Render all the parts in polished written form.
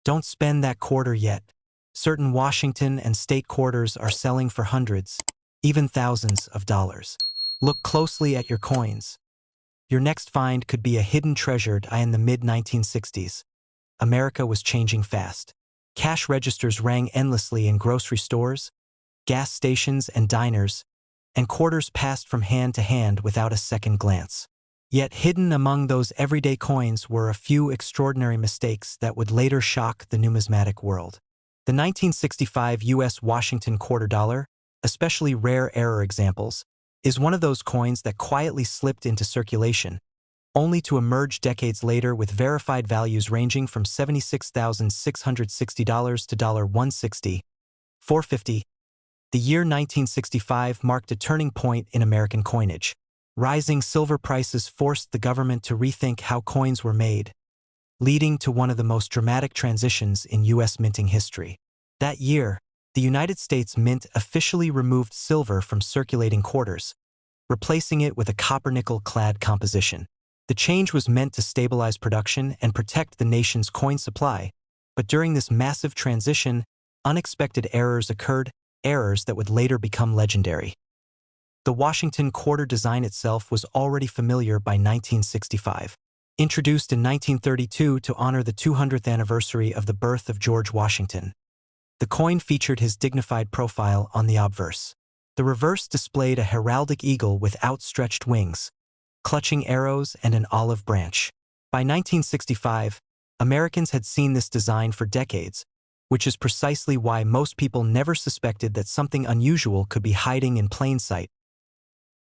Don't spend that quarter yet. Certain Washington and state quarters are selling for hundreds, even thousands of dollars. Look closely at your coins. Your next find could be a hidden treasure. In the mid-1960s, America was changing fast. Cash registers rang endlessly in grocery stores, gas stations, and diners, and quarters passed from hand to hand without a second glance. Yet hidden among those everyday coins were a few extraordinary mistakes that would later shock the numismatic world. The 1965 U.S. Washington quarter dollar, especially rare error examples, is one of those coins that quietly slipped into circulation, only to emerge decades later with verified values ranging from $76,660 to $160, $450. The year 1965 marked a turning point in American coinage. Rising silver prices forced the government to rethink how coins were made, leading to one of the most dramatic transitions in U.S. minting history. That year, the United States Mint officially removed silver from circulating quarters, replacing it with a copper-nickel-clad composition. The change was meant to stabilize production and protect the nation's coin supply, but during this massive transition, unexpected errors occurred, errors that would later become legendary. The Washington quarter design itself was already familiar by 1965. Introduced in 1932 to honor the 200th anniversary of the birth of George Washington, the coin featured his dignified profile on the obverse. The reverse displayed a heraldic eagle with outstretched wings, clutching arrows and an olive branch. By 1965, Americans had seen this design for decades, which is precisely why most people never suspected that something unusual could be hiding in plain sight.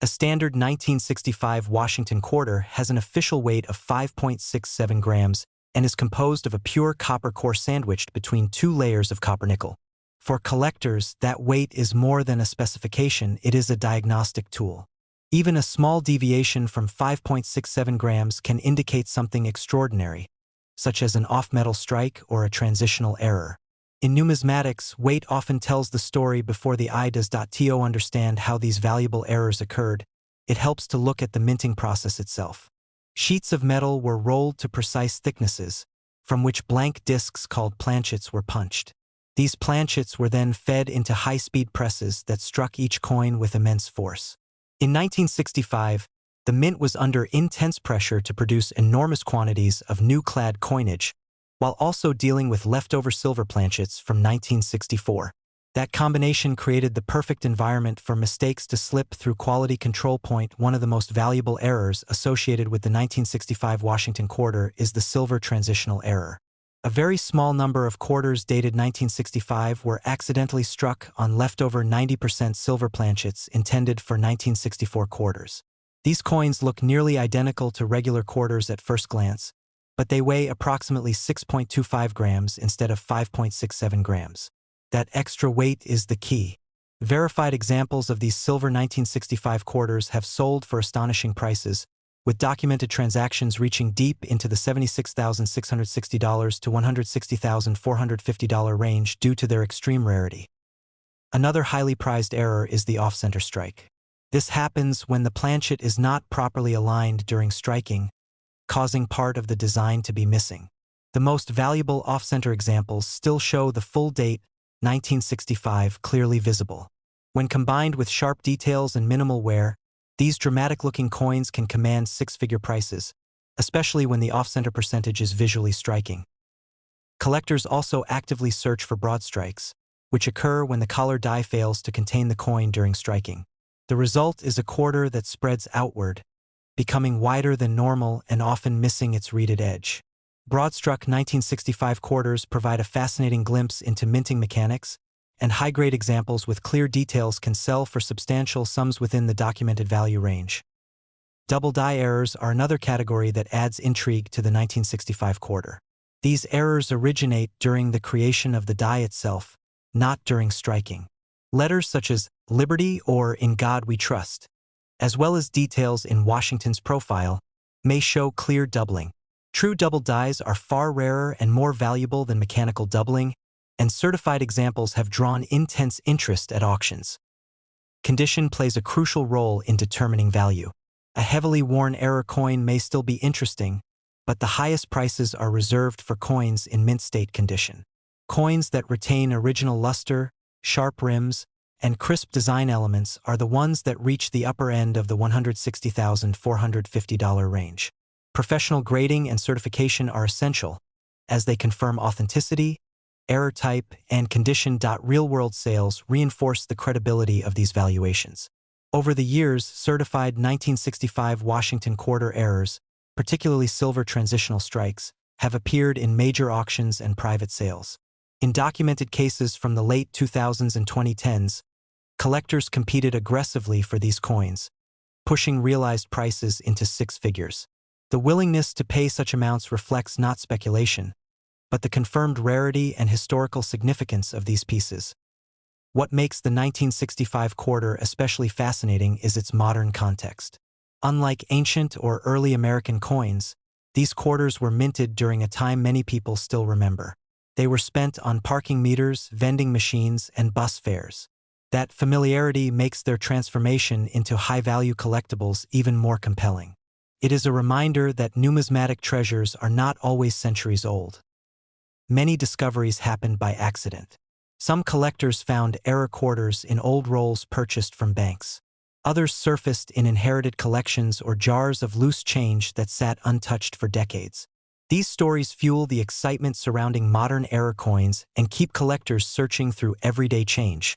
A standard 1965 Washington quarter has an official weight of 5.67 grams and is composed of a pure copper core sandwiched between two layers of copper-nickel. For collectors, that weight is more than a specification, it is a diagnostic tool. Even a small deviation from 5.67 grams can indicate something extraordinary, such as an off-metal strike or a transitional error. In numismatics, weight often tells the story before the eye does. To understand how these valuable errors occurred, it helps to look at the minting process itself. Sheets of metal were rolled to precise thicknesses, from which blank discs called planchets were punched. These planchets were then fed into high-speed presses that struck each coin with immense force. In 1965, the mint was under intense pressure to produce enormous quantities of new clad coinage, while also dealing with leftover silver planchets from 1964. That combination created the perfect environment for mistakes to slip through quality control. One of the most valuable errors associated with the 1965 Washington quarter is the silver transitional error. A very small number of quarters dated 1965 were accidentally struck on leftover 90% silver planchets intended for 1964 quarters. These coins look nearly identical to regular quarters at first glance, but they weigh approximately 6.25 grams instead of 5.67 grams. That extra weight is the key. Verified examples of these silver 1965 quarters have sold for astonishing prices, with documented transactions reaching deep into the $76,660 to $160,450 range due to their extreme rarity. Another highly prized error is the off-center strike. This happens when the planchet is not properly aligned during striking, causing part of the design to be missing. The most valuable off-center examples still show the full date, 1965, clearly visible. When combined with sharp details and minimal wear, these dramatic-looking coins can command six-figure prices, especially when the off-center percentage is visually striking. Collectors also actively search for broad strikes, which occur when the collar die fails to contain the coin during striking. The result is a quarter that spreads outward, becoming wider than normal and often missing its reeded edge. Broad-struck 1965 quarters provide a fascinating glimpse into minting mechanics, and high-grade examples with clear details can sell for substantial sums within the documented value range. Double die errors are another category that adds intrigue to the 1965 quarter. These errors originate during the creation of the die itself, not during striking. Letters such as "Liberty" or "In God We Trust," as well as details in Washington's profile, may show clear doubling. True double dies are far rarer and more valuable than mechanical doubling, and certified examples have drawn intense interest at auctions. Condition plays a crucial role in determining value. A heavily worn error coin may still be interesting, but the highest prices are reserved for coins in mint state condition. Coins that retain original luster, sharp rims, and crisp design elements are the ones that reach the upper end of the $160,450 range. Professional grading and certification are essential, as they confirm authenticity, error type, and condition. Real-world sales reinforce the credibility of these valuations. Over the years, certified 1965 Washington quarter errors, particularly silver transitional strikes, have appeared in major auctions and private sales. In documented cases from the late 2000s and 2010s, collectors competed aggressively for these coins, pushing realized prices into six figures. The willingness to pay such amounts reflects not speculation, but the confirmed rarity and historical significance of these pieces. What makes the 1965 quarter especially fascinating is its modern context. Unlike ancient or early American coins, these quarters were minted during a time many people still remember. They were spent on parking meters, vending machines, and bus fares. That familiarity makes their transformation into high-value collectibles even more compelling. It is a reminder that numismatic treasures are not always centuries old. Many discoveries happened by accident. Some collectors found error quarters in old rolls purchased from banks. Others surfaced in inherited collections or jars of loose change that sat untouched for decades. These stories fuel the excitement surrounding modern error coins and keep collectors searching through everyday change.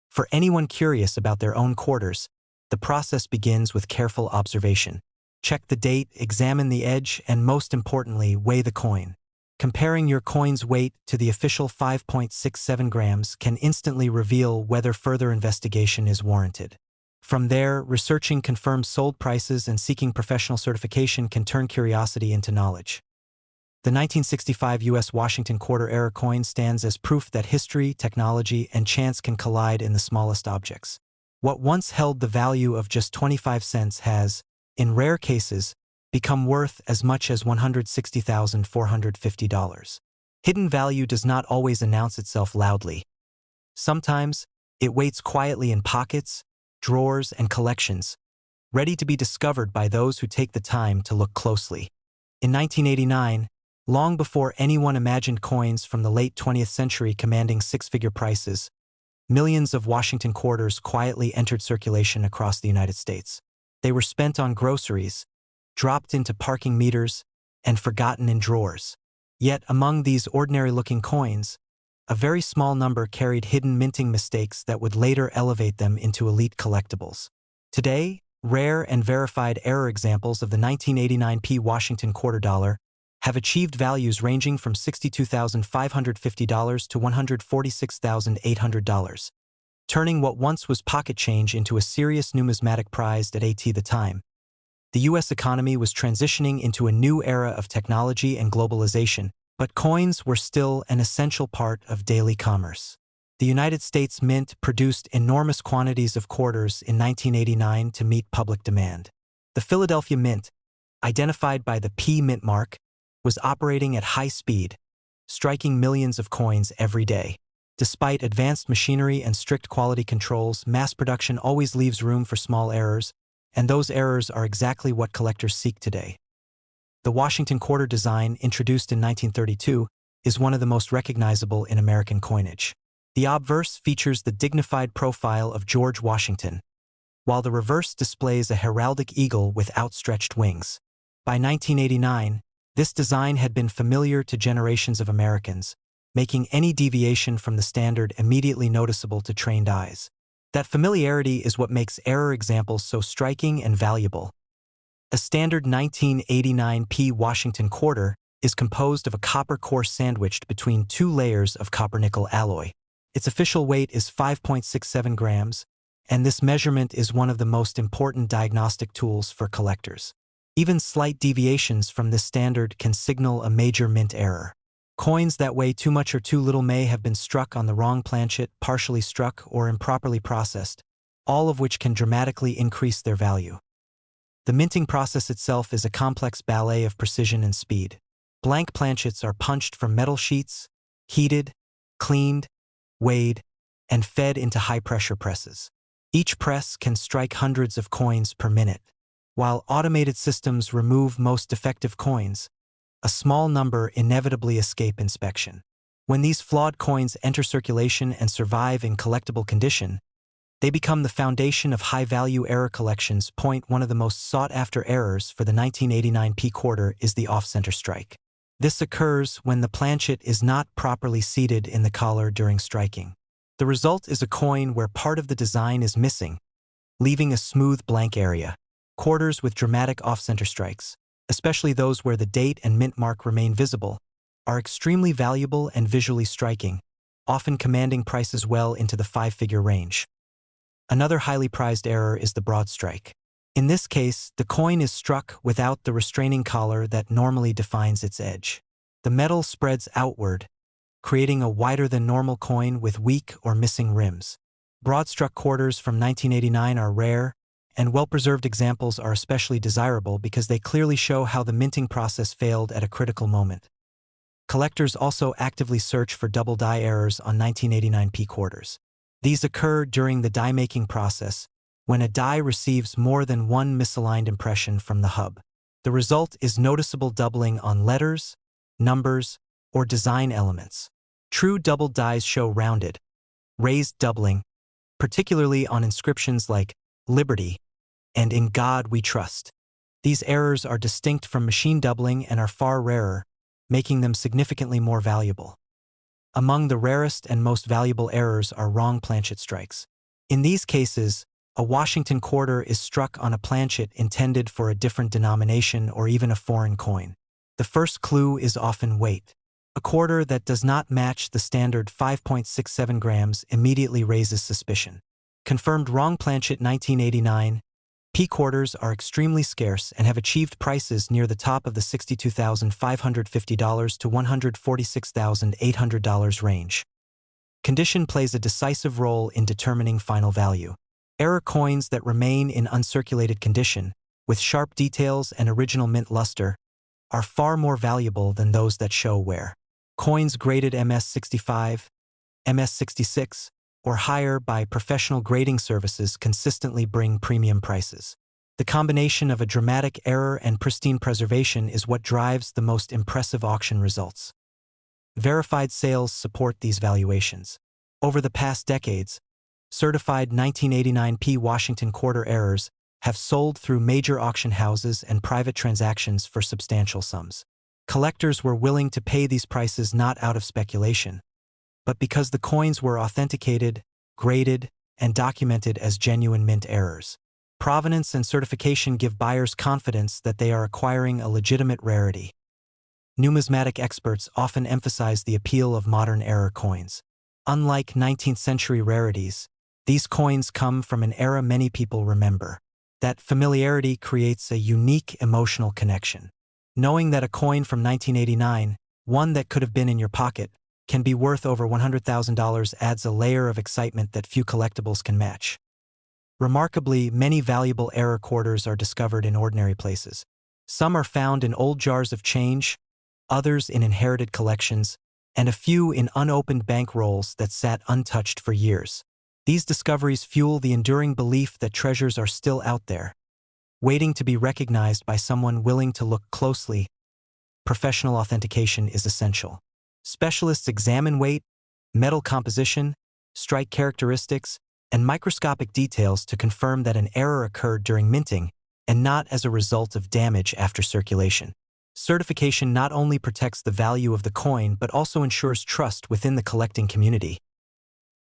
For anyone curious about their own quarters, the process begins with careful observation. Check the date, examine the edge, and most importantly, weigh the coin. Comparing your coin's weight to the official 5.67 grams can instantly reveal whether further investigation is warranted. From there, researching confirmed sold prices and seeking professional certification can turn curiosity into knowledge. The 1965 U.S. Washington quarter error coin stands as proof that history, technology, and chance can collide in the smallest objects. What once held the value of just 25 cents has, in rare cases, become worth as much as $160,450. Hidden value does not always announce itself loudly. Sometimes, it waits quietly in pockets, drawers, and collections, ready to be discovered by those who take the time to look closely. In 1989, long before anyone imagined coins from the late 20th century commanding six-figure prices, millions of Washington quarters quietly entered circulation across the United States. They were spent on groceries, dropped into parking meters, and forgotten in drawers. Yet among these ordinary-looking coins, a very small number carried hidden minting mistakes that would later elevate them into elite collectibles. Today, rare and verified error examples of the 1989 P Washington quarter dollar have achieved values ranging from $62,550 to $146,800, turning what once was pocket change into a serious numismatic prize at the time. The U.S. economy was transitioning into a new era of technology and globalization, but coins were still an essential part of daily commerce. The United States Mint produced enormous quantities of quarters in 1989 to meet public demand. The Philadelphia Mint, identified by the P Mint mark, was operating at high speed, striking millions of coins every day. Despite advanced machinery and strict quality controls, mass production always leaves room for small errors, and those errors are exactly what collectors seek today. The Washington quarter design, introduced in 1932, is one of the most recognizable in American coinage. The obverse features the dignified profile of George Washington, while the reverse displays a heraldic eagle with outstretched wings. By 1989, this design had been familiar to generations of Americans, making any deviation from the standard immediately noticeable to trained eyes. That familiarity is what makes error examples so striking and valuable. A standard 1989 P Washington quarter is composed of a copper core sandwiched between two layers of copper-nickel alloy. Its official weight is 5.67 grams, and this measurement is one of the most important diagnostic tools for collectors. Even slight deviations from this standard can signal a major mint error. Coins that weigh too much or too little may have been struck on the wrong planchet, partially struck, or improperly processed, all of which can dramatically increase their value. The minting process itself is a complex ballet of precision and speed. Blank planchets are punched from metal sheets, heated, cleaned, weighed, and fed into high-pressure presses. Each press can strike hundreds of coins per minute. While automated systems remove most defective coins, a small number inevitably escape inspection. When these flawed coins enter circulation and survive in collectible condition, they become the foundation of high-value error collections. One of the most sought-after errors for the 1989 P quarter is the off-center strike. This occurs when the planchet is not properly seated in the collar during striking. The result is a coin where part of the design is missing, leaving a smooth blank area. Quarters with dramatic off-center strikes, especially those where the date and mint mark remain visible, are extremely valuable and visually striking, often commanding prices well into the five-figure range. Another highly prized error is the broad strike. In this case, the coin is struck without the restraining collar that normally defines its edge. The metal spreads outward, creating a wider-than-normal coin with weak or missing rims. Broad-struck quarters from 1989 are rare, and well-preserved examples are especially desirable because they clearly show how the minting process failed at a critical moment. Collectors also actively search for double die errors on 1989 P quarters. These occur during the die-making process, when a die receives more than one misaligned impression from the hub. The result is noticeable doubling on letters, numbers, or design elements. True double dies show rounded, raised doubling, particularly on inscriptions like Liberty and In God We Trust. These errors are distinct from machine doubling and are far rarer, making them significantly more valuable. Among the rarest and most valuable errors are wrong planchet strikes. In these cases, a Washington quarter is struck on a planchet intended for a different denomination or even a foreign coin. The first clue is often weight. A quarter that does not match the standard 5.67 grams immediately raises suspicion. Confirmed wrong planchet 1989, P quarters are extremely scarce and have achieved prices near the top of the $62,550 to $146,800 range. Condition plays a decisive role in determining final value. Error coins that remain in uncirculated condition, with sharp details and original mint luster, are far more valuable than those that show wear. Coins graded MS65, MS66, or higher by professional grading services consistently bring premium prices. The combination of a dramatic error and pristine preservation is what drives the most impressive auction results. Verified sales support these valuations. Over the past decades, certified 1989 P Washington quarter errors have sold through major auction houses and private transactions for substantial sums. Collectors were willing to pay these prices not out of speculation, but because the coins were authenticated, graded, and documented as genuine mint errors. Provenance and certification give buyers confidence that they are acquiring a legitimate rarity. Numismatic experts often emphasize the appeal of modern error coins. Unlike 19th-century rarities, these coins come from an era many people remember. That familiarity creates a unique emotional connection. Knowing that a coin from 1989, one that could have been in your pocket, can be worth over $100,000 adds a layer of excitement that few collectibles can match. Remarkably, many valuable error quarters are discovered in ordinary places. Some are found in old jars of change, others in inherited collections, and a few in unopened bank rolls that sat untouched for years. These discoveries fuel the enduring belief that treasures are still out there, waiting to be recognized by someone willing to look closely. Professional authentication is essential. Specialists examine weight, metal composition, strike characteristics, and microscopic details to confirm that an error occurred during minting and not as a result of damage after circulation. Certification not only protects the value of the coin but also ensures trust within the collecting community.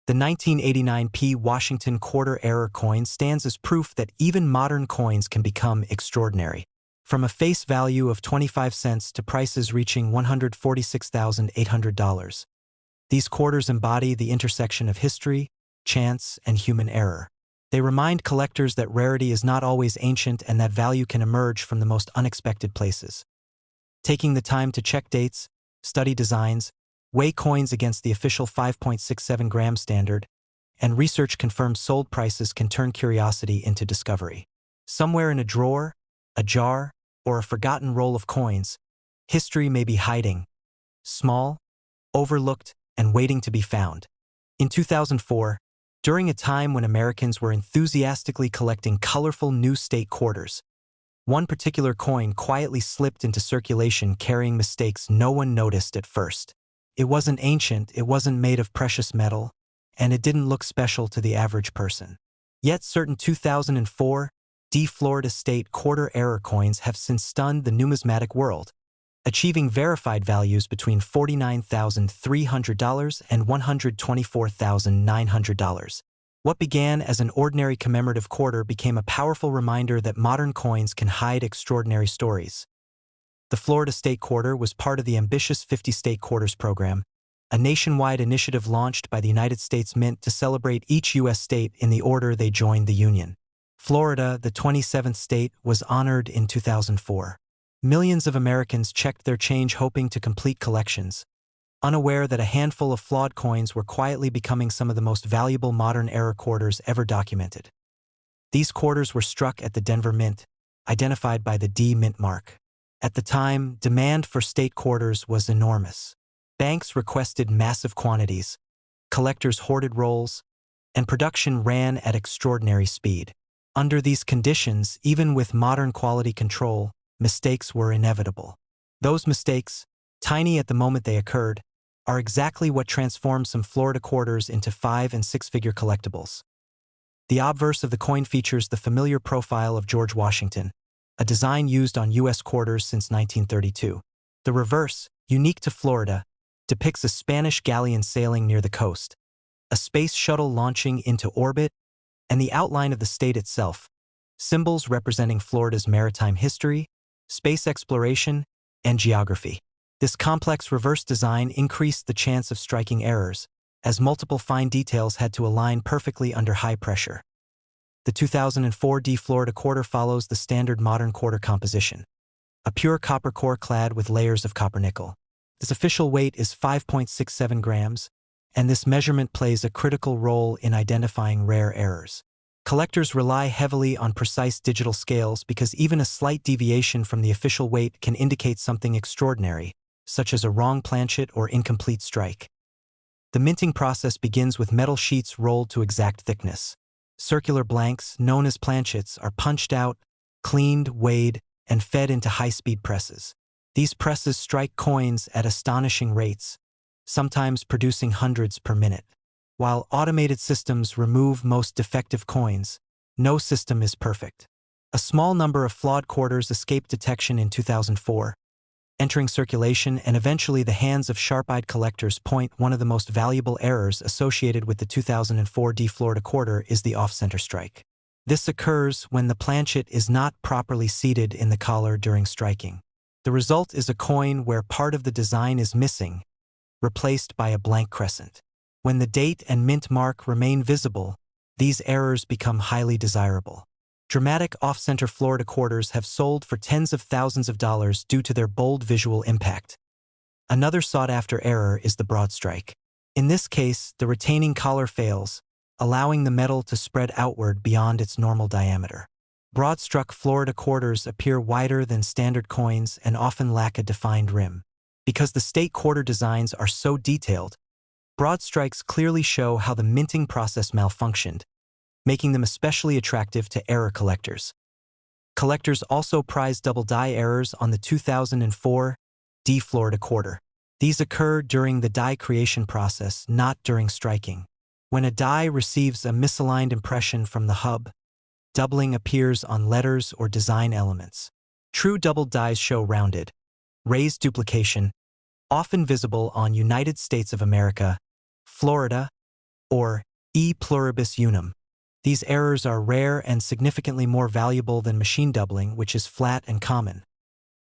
The 1989 P Washington quarter error coin stands as proof that even modern coins can become extraordinary. From a face value of 25 cents to prices reaching $146,800. These quarters embody the intersection of history, chance, and human error. They remind collectors that rarity is not always ancient and that value can emerge from the most unexpected places. Taking the time to check dates, study designs, weigh coins against the official 5.67 gram standard, and research confirmed sold prices can turn curiosity into discovery. Somewhere in a drawer, a jar, or a forgotten roll of coins, history may be hiding, small, overlooked, and waiting to be found. In 2004, during a time when Americans were enthusiastically collecting colorful new state quarters, One particular coin quietly slipped into circulation carrying mistakes no one noticed at first. It wasn't ancient, it wasn't made of precious metal, and it didn't look special to the average person. Yet certain 2004 Florida State quarter error coins have since stunned the numismatic world, achieving verified values between $49,300 and $124,900. What began as an ordinary commemorative quarter became a powerful reminder that modern coins can hide extraordinary stories. The Florida State Quarter was part of the ambitious 50 State Quarters program, a nationwide initiative launched by the United States Mint to celebrate each U.S. state in the order they joined the Union. Florida, the 27th state, was honored in 2004. Millions of Americans checked their change hoping to complete collections, unaware that a handful of flawed coins were quietly becoming some of the most valuable modern-era quarters ever documented. These quarters were struck at the Denver Mint, identified by the D Mint mark. At the time, demand for state quarters was enormous. Banks requested massive quantities, collectors hoarded rolls, and production ran at extraordinary speed. Under these conditions, even with modern quality control, mistakes were inevitable. Those mistakes, tiny at the moment they occurred, are exactly what transformed some Florida quarters into 5- and 6-figure collectibles. The obverse of the coin features the familiar profile of George Washington, a design used on U.S. quarters since 1932. The reverse, unique to Florida, depicts a Spanish galleon sailing near the coast, a space shuttle launching into orbit, and the outline of the state itself, symbols representing Florida's maritime history, space exploration, and geography. This complex reverse design increased the chance of striking errors, as multiple fine details had to align perfectly under high pressure. The 2004 Florida Quarter follows the standard modern quarter composition, a pure copper core clad with layers of copper nickel. Its official weight is 5.67 grams, and this measurement plays a critical role in identifying rare errors. Collectors rely heavily on precise digital scales because even a slight deviation from the official weight can indicate something extraordinary, such as a wrong planchet or incomplete strike. The minting process begins with metal sheets rolled to exact thickness. Circular blanks, known as planchets, are punched out, cleaned, weighed, and fed into high-speed presses. These presses strike coins at astonishing rates, sometimes producing hundreds per minute. While automated systems remove most defective coins, no system is perfect. A small number of flawed quarters escaped detection in 2004, entering circulation and eventually the hands of sharp-eyed collectors. One of the most valuable errors associated with the 2004 Florida Quarter is the off-center strike. This occurs when the planchet is not properly seated in the collar during striking. The result is a coin where part of the design is missing, replaced by a blank crescent. When the date and mint mark remain visible, these errors become highly desirable. Dramatic off-center Florida quarters have sold for tens of thousands of dollars due to their bold visual impact. Another sought-after error is the broad strike. In this case, the retaining collar fails, allowing the metal to spread outward beyond its normal diameter. Broad-struck Florida quarters appear wider than standard coins and often lack a defined rim. Because the state quarter designs are so detailed, broad strikes clearly show how the minting process malfunctioned, making them especially attractive to error collectors. Collectors also prize double die errors on the 2004 Florida Quarter. These occur during the die creation process, not during striking. When a die receives a misaligned impression from the hub, doubling appears on letters or design elements. True doubled dies show rounded, raised duplication, often visible on United States of America, Florida, or E pluribus unum. These errors are rare and significantly more valuable than machine doubling, which is flat and common.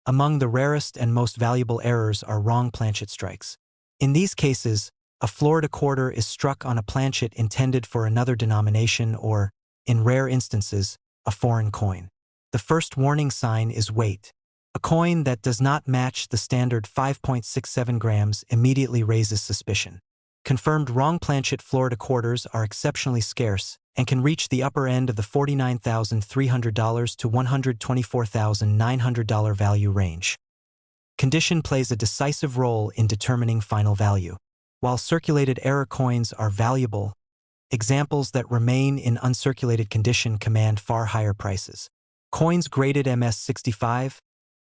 Among the rarest and most valuable errors are wrong planchet strikes. In these cases, a Florida quarter is struck on a planchet intended for another denomination or, in rare instances, a foreign coin. The first warning sign is weight. A coin that does not match the standard 5.67 grams immediately raises suspicion. Confirmed wrong planchet Florida quarters are exceptionally scarce and can reach the upper end of the $49,300 to $124,900 value range. Condition plays a decisive role in determining final value. While circulated error coins are valuable, examples that remain in uncirculated condition command far higher prices. Coins graded MS65,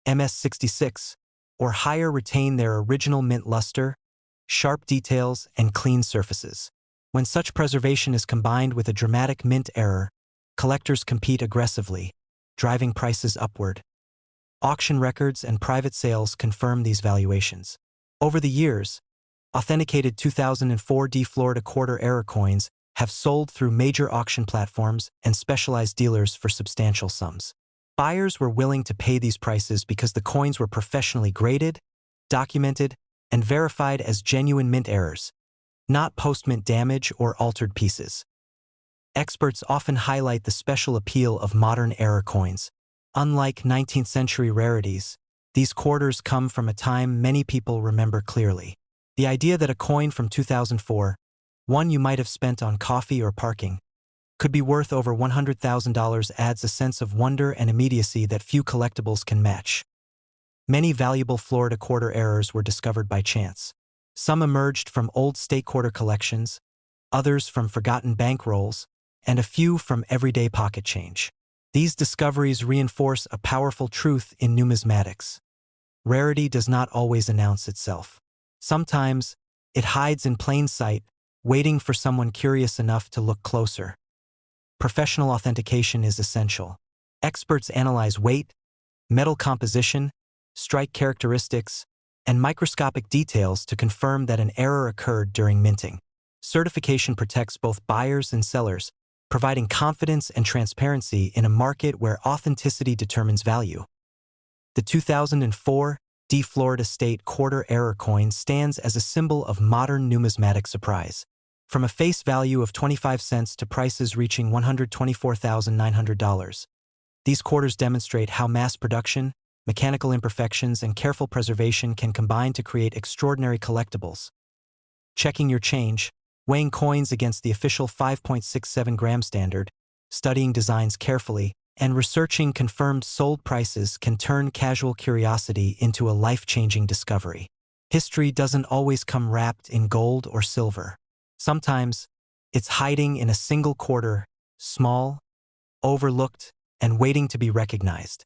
MS66, or higher retain their original mint luster, sharp details, and clean surfaces. When such preservation is combined with a dramatic mint error, collectors compete aggressively, driving prices upward. Auction records and private sales confirm these valuations. Over the years, authenticated 2004 D Florida quarter error coins have sold through major auction platforms and specialized dealers for substantial sums. Buyers were willing to pay these prices because the coins were professionally graded, documented, and verified as genuine mint errors, not post-mint damage or altered pieces. Experts often highlight the special appeal of modern error coins. Unlike 19th century rarities, these quarters come from a time many people remember clearly. The idea that a coin from 2004, one you might have spent on coffee or parking, could be worth over $100,000 adds a sense of wonder and immediacy that few collectibles can match. Many valuable Florida quarter errors were discovered by chance. Some emerged from old state quarter collections, others from forgotten bankrolls, and a few from everyday pocket change. These discoveries reinforce a powerful truth in numismatics. Rarity does not always announce itself. Sometimes, it hides in plain sight, waiting for someone curious enough to look closer. Professional authentication is essential. Experts analyze weight, metal composition, strike characteristics, and microscopic details to confirm that an error occurred during minting. Certification protects both buyers and sellers, providing confidence and transparency in a market where authenticity determines value. The 2004 D Florida State quarter error coin stands as a symbol of modern numismatic surprise. From a face value of 25 cents to prices reaching $124,900, these quarters demonstrate how mass production, mechanical imperfections, and careful preservation can combine to create extraordinary collectibles. Checking your change, weighing coins against the official 5.67 gram standard, studying designs carefully, and researching confirmed sold prices can turn casual curiosity into a life-changing discovery. History doesn't always come wrapped in gold or silver. Sometimes, it's hiding in a single quarter, small, overlooked, and waiting to be recognized.